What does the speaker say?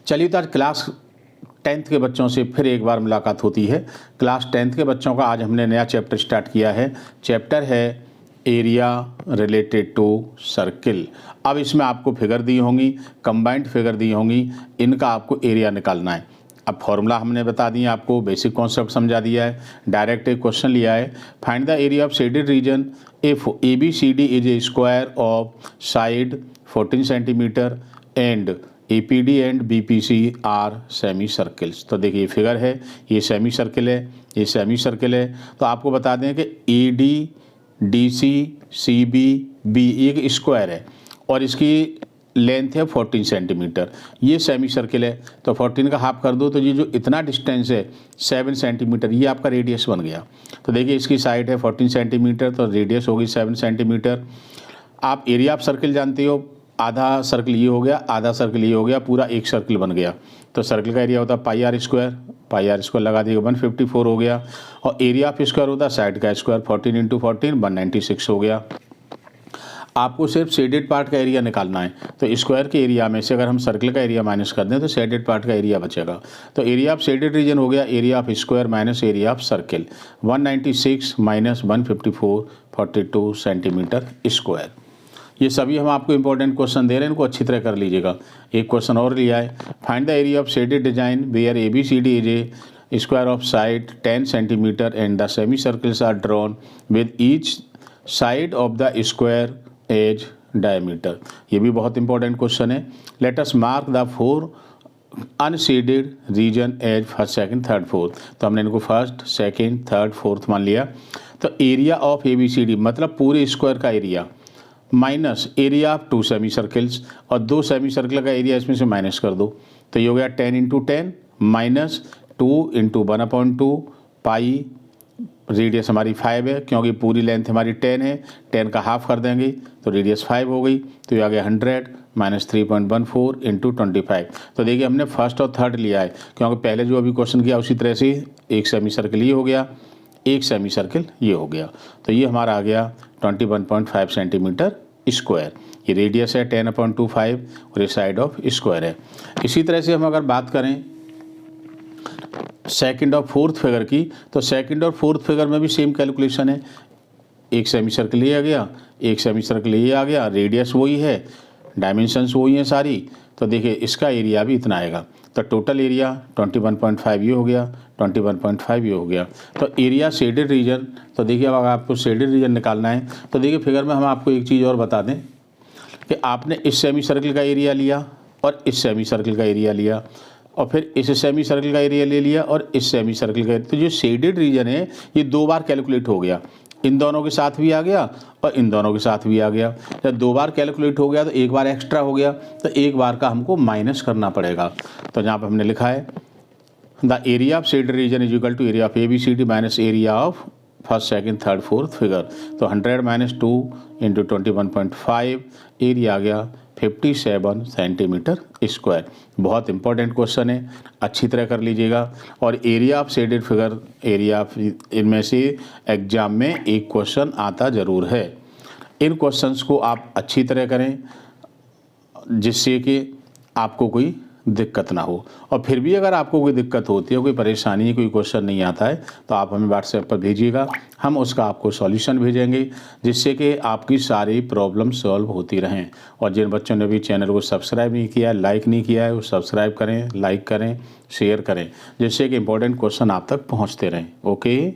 चलिए तो आज क्लास 10th के बच्चों से फिर एक बार मुलाकात होती है। क्लास 10th के बच्चों का आज हमने नया चैप्टर स्टार्ट किया है। चैप्टर है एरिया रिलेटेड टू सर्किल। अब इसमें आपको फिगर दी होंगी, कंबाइंड फिगर दी होंगी, इनका आपको एरिया निकालना है। अब फॉर्मूला हमने बता दिया, आपको बेसिक कॉन्सेप्ट समझा दिया है, डायरेक्ट एक क्वेश्चन लिया है। Find the area of shaded region if ABCD is a square of side 14 centimetre and APD and BPC are semi circles. तो देखिए फिगर है, ये सेमी सर्किल है, ये सेमी सर्किल है। तो आपको बता दें कि AD DC CB B एक स्क्वायर है और इसकी लेंथ है 14 सेंटीमीटर। ये सेमी सर्किल है तो 14 का हाफ कर दो तो ये जो इतना डिस्टेंस है 7 सेंटीमीटर, ये आपका रेडियस बन गया। तो देखिए इसकी साइड है 14 सेंटीमीटर तो रेडियस होगी 7 सेंटीमीटर। आप एरिया ऑफ सर्किल जानते हो, आधा सर्किल ये हो गया, आधा सर्किल ये हो गया, पूरा एक सर्किल बन गया। तो सर्किल का एरिया होता है पाई आर स्क्वायर लगा दिएगा 154 हो गया। और एरिया ऑफ स्क्वायर होता है साइड का स्क्वायर 14 × 14 196 हो गया। आपको सिर्फ शेडेड पार्ट का एरिया निकालना है। तो स्क्वायर के एरिया में से अगर हम सर्किल का एरिया माइनस कर दें तो शेडेड पार्ट का एरिया बचेगा। तो एरिया ऑफ शेडेड रीजन हो गया area of square minus area of circle 196 minus 154 42 centimetre square. ये सभी हम आपको इंपॉर्टेंट क्वेश्चन दे रहे हैं, इनको अच्छी तरह कर लीजिएगा। एक क्वेश्चन और लिया है, find the area of shaded design where ABCD is a square of side 10 centimetre and the semi circles are drawn with each side of the square as diameter. ये भी बहुत इंपॉर्टेंट क्वेश्चन है। Let us mark the 4 unshaded region as first second third fourth. तो हमने इनको first second third fourth मान लिया। तो एरिया ऑफ ABCD मतलब पूरे स्क्वायर का area minus area of 2 semi circles, और 2 सेमी सर्किल का एरिया इसमें से माइनस कर दो तो ये हो गया 10 × 10 माइनस 2 × 1/2 पाई। रेडियस हमारी 5 है क्योंकि पूरी लेंथ हमारी 10 है, 10 का हाफ कर देंगे तो रेडियस 5 हो गई। तो ये आ गया 100 माइनस 3.14 × 25। तो देखिए हमने फर्स्ट और थर्ड लिया है क्योंकि पहले जो अभी क्वेश्चन किया उसी तरह से एक सेमी सर्किल ये हो गया, एक सेमी सर्किल ये हो गया। तो ये हमारा आ गया 21.5 सेंटीमीटर स्क्वायर। ये रेडियस है 10/25 और ये साइड ऑफ स्क्वायर है। इसी तरह से हम अगर बात करें सेकंड और फोर्थ फिगर की, तो सेकंड और फोर्थ फिगर में भी सेम कैलकुलेशन है। एक सेमी सर्किल ये आ गया, एक सेमी सर्किल ये आ गया, रेडियस वही है, डायमेंशंस वही हैं सारी। तो देखिए इसका एरिया भी इतना आएगा। तो टोटल एरिया 21.5 ये हो गया, 21.5 ये हो गया। तो एरिया शेडेड रीजन, तो देखिए अब अगर आपको शेडेड रीजन निकालना है तो देखिए फिगर में हम आपको एक चीज़ और बता दें कि आपने इस सेमी सर्किल का एरिया लिया और इस सेमी सर्किल का एरिया लिया और फिर इस सेमी सर्किल का एरिया ले लिया और इस सेमी सर्किल का। तो जो शेडेड रीजन है ये 2 बार कैलकुलेट हो गया, इन दोनों के साथ भी आ गया और इन दोनों के साथ भी आ गया। जब 2 बार कैलकुलेट हो गया तो एक बार एक्स्ट्रा हो गया, तो एक बार का हमको माइनस करना पड़ेगा। तो जहाँ पर हमने लिखा है the area of shaded region is equal to area of ABCD minus area of first second third fourth figure. तो 100 माइनस 2 × 21.5 एरिया आ गया 57 सेंटीमीटर स्क्वायर। बहुत इंपॉर्टेंट क्वेश्चन है, अच्छी तरह कर लीजिएगा। और area of shaded figure, area of, इनमें से एग्जाम में एक क्वेश्चन आता ज़रूर है। इन क्वेश्चंस को आप अच्छी तरह करें जिससे कि आपको कोई दिक्कत ना हो। और फिर भी अगर आपको कोई दिक्कत होती है, कोई परेशानी है, कोई क्वेश्चन नहीं आता है तो आप हमें व्हाट्सएप पर भेजिएगा, हम उसका आपको सॉल्यूशन भेजेंगे जिससे कि आपकी सारी प्रॉब्लम सॉल्व होती रहें। और जिन बच्चों ने भी चैनल को सब्सक्राइब नहीं किया है, लाइक नहीं किया है, वो सब्सक्राइब करें, लाइक करें, शेयर करें जिससे कि इंपॉर्टेंट क्वेश्चन आप तक पहुँचते रहें। ओके।